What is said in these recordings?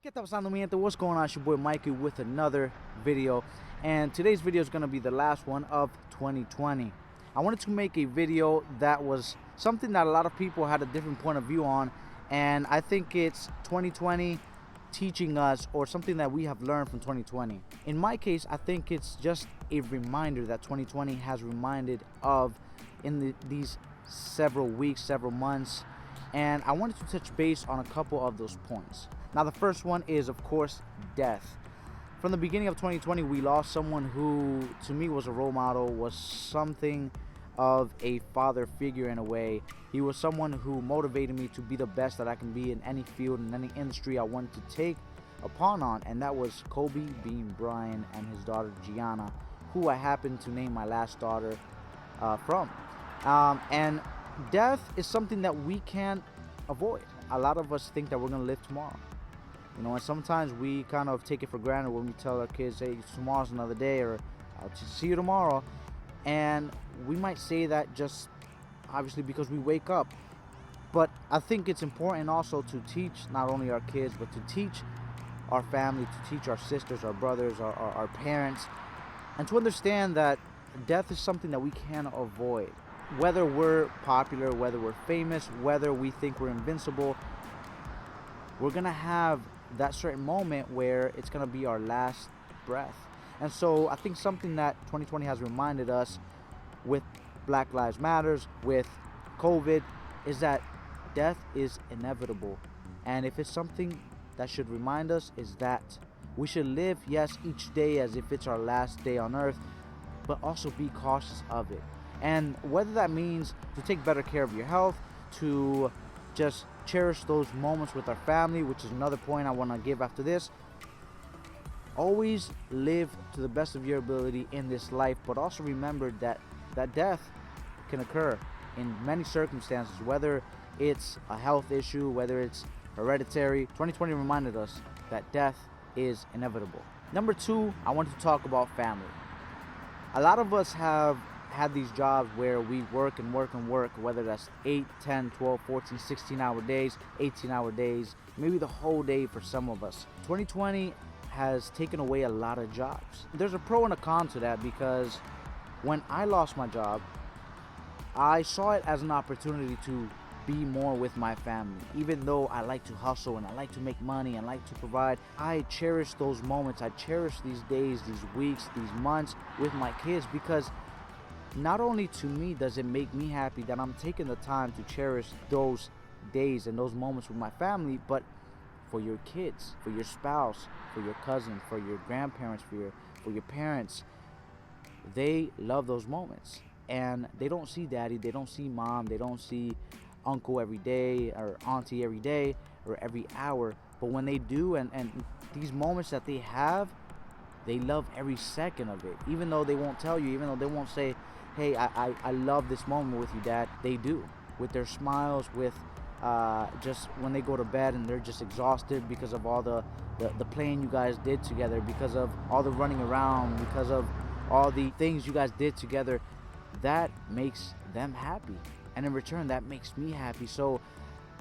¿Qué está pasando, mi gente? What's going on? It's your boy Mikey with another video, and today's video is going to be the last one of 2020. I wanted to make a video that was something that a lot of people had a different point of view on, and I think it's 2020 teaching us, or something that we have learned from 2020. In my case, I think it's just a reminder that 2020 has reminded of in these several weeks, several months, and I wanted to touch base on a couple of those points. Now, the first one is, of course, death. From the beginning of 2020, we lost someone who, to me, was a role model, was something of a father figure in a way. He was someone who motivated me to be the best that I can be in any field, in any industry I wanted to take upon on, and that was Kobe Bean Bryant and his daughter Gianna, who I happen to name my last daughter from. And death is something that we can't avoid. A lot of us think that we're going to live tomorrow. You know, and sometimes we kind of take it for granted when we tell our kids, hey, tomorrow's another day, or I'll see you tomorrow. And we might say that just obviously because we wake up. But I think it's important also to teach not only our kids, but to teach our family, to teach our sisters, our brothers, our parents, and to understand that death is something that we can't avoid. Whether we're popular, whether we're famous, whether we think we're invincible, we're going to have that certain moment where it's going to be our last breath. And so I think something that 2020 has reminded us with Black Lives Matters, with COVID, is that death is inevitable. And if it's something that should remind us, is that we should live, yes, each day as if it's our last day on earth, but also be cautious of it. And whether that means to take better care of your health, to just cherish those moments with our family, which is another point I want to give after this. Always live to the best of your ability in this life, but also remember that death can occur in many circumstances, whether it's a health issue, whether it's hereditary. 2020 reminded us that death is inevitable. Number two, I want to talk about family. A lot of us have had these jobs where we work and work and work, whether that's 8, 10, 12, 14, 16-hour days, 18-hour days, maybe the whole day for some of us. 2020 has taken away a lot of jobs. There's a pro and a con to that, because when I lost my job, I saw it as an opportunity to be more with my family. Even though I like to hustle and I like to make money and like to provide, I cherish those moments. I cherish these days, these weeks, these months with my kids, because not only to me does it make me happy that I'm taking the time to cherish those days and those moments with my family, but for your kids, for your spouse, for your cousin, for your grandparents, for your parents, they love those moments. And they don't see daddy, they don't see mom, they don't see uncle every day or auntie every day or every hour. But when they do, and these moments that they have, they love every second of it. Even though they won't tell you, even though they won't say, hey, I love this moment with you, Dad, they do. With their smiles, with just when they go to bed and they're just exhausted because of all the playing you guys did together, because of all the running around, because of all the things you guys did together, that makes them happy. And in return, that makes me happy. So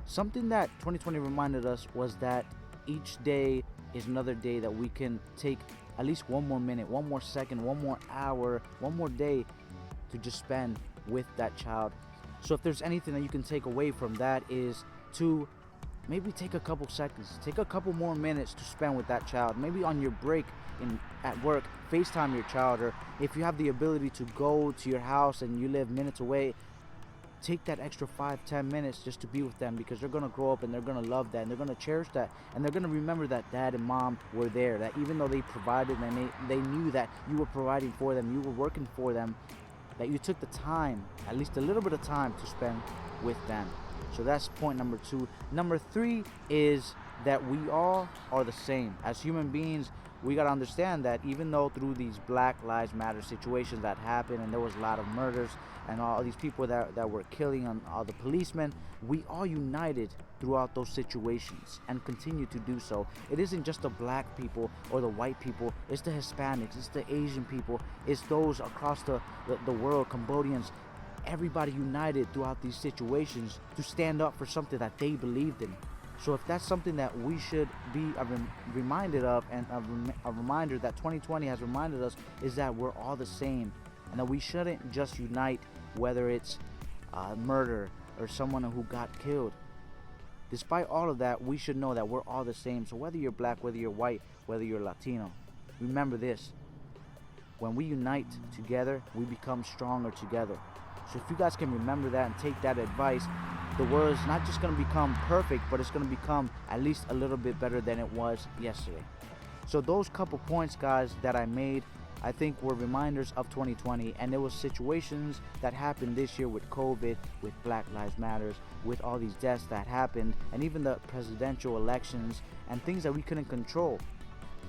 something that 2020 reminded us was that each day is another day that we can take at least one more minute, one more second, one more hour, one more day to just spend with that child. So if there's anything that you can take away from that, is to maybe take a couple seconds, take a couple more minutes to spend with that child. Maybe on your break at work, FaceTime your child, or if you have the ability to go to your house and you live minutes away, take that extra 5-10 minutes just to be with them, because they're going to grow up and they're going to love that, and they're going to cherish that, and they're going to remember that dad and mom were there, that even though they provided and they knew that you were providing for them, you were working for them, that you took the time, at least a little bit of time, to spend with them. So that's point number two. Number three is that we all are the same. As human beings, we got to understand that even though through these Black Lives Matter situations that happened, and there was a lot of murders and all these people that were killing on all the policemen, we all united throughout those situations and continue to do so. It isn't just the black people or the white people, it's the Hispanics, it's the Asian people, it's those across the world, Cambodians. Everybody united throughout these situations to stand up for something that they believed in. So if that's something that we should be reminded of, and a reminder that 2020 has reminded us, is that we're all the same, and that we shouldn't just unite, whether it's murder or someone who got killed. Despite all of that, we should know that we're all the same. So whether you're black, whether you're white, whether you're Latino, remember this: when we unite together, we become stronger together. So if you guys can remember that and take that advice, the world is not just going to become perfect, but it's going to become at least a little bit better than it was yesterday. So those couple points, guys, that I made, I think were reminders of 2020, and there was situations that happened this year with COVID, with Black Lives Matters, with all these deaths that happened, and even the presidential elections and things that we couldn't control.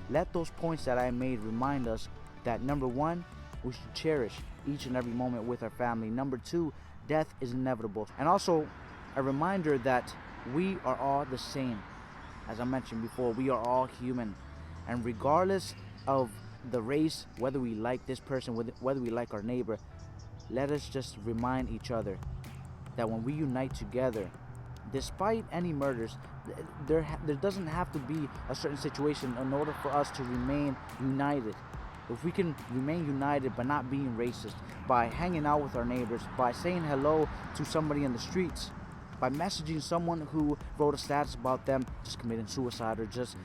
Let those points that I made remind us that, number one, we should cherish each and every moment with our family. Number two, death is inevitable. And also a reminder that we are all the same. As I mentioned before, we are all human, and regardless of the race, whether we like this person, whether we like our neighbor, let us just remind each other that when we unite together, despite any murders, there doesn't have to be a certain situation in order for us to remain united. If we can remain united by not being racist, by hanging out with our neighbors, by saying hello to somebody in the streets, by messaging someone who wrote a status about them just committing suicide, or just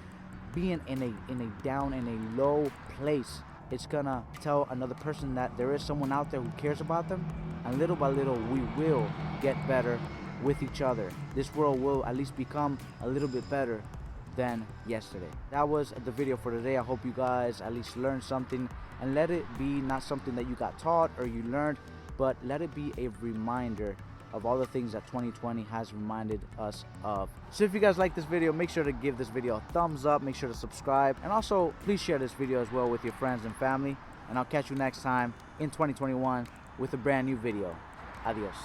being in a low place, it's gonna tell another person that there is someone out there who cares about them, and little by little we will get better with each other. This world will at least become a little bit better than yesterday. That was the video for today. I hope you guys at least learned something, and let it be not something that you got taught or you learned, but let it be a reminder of all the things that 2020 has reminded us of. So if you guys like this video, make sure to give this video a thumbs up, make sure to subscribe, and also please share this video as well with your friends and family, and I'll catch you next time in 2021 with a brand new video. Adios.